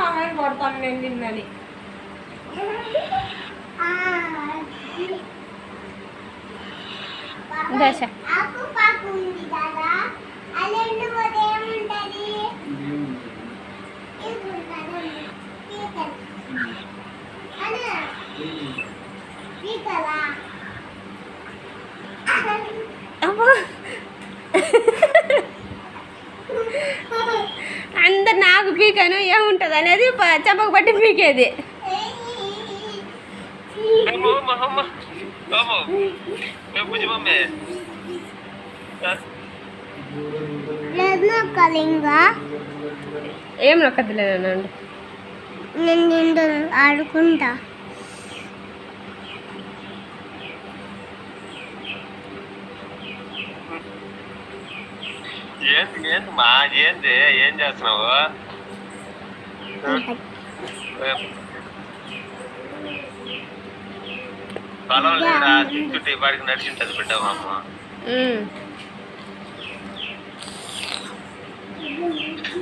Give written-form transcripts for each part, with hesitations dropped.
ఆమె కొడతాను నేను తిన్నది దశ అందరు నాకు పీకను ఏముంటుంది అనేది చెంపకు పట్టి పీకేది ఏం నొక్కదులేనండి నేను ఆడుకుంటా ఏంటమ్మా ఏంది ఏం చేస్తున్నావు బలం లేదా చుట్టూ వాడికి నడిచింటది బిడ్డవా అమ్మ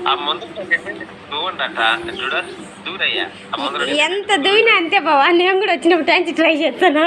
ఆ ముందు దూవండట చూడ దూరయ్యా ఆ ముందు ఎంత దూయినా అంతే బావా నేను కూడా వచ్చినప్పుడు ట్రై చేస్తాను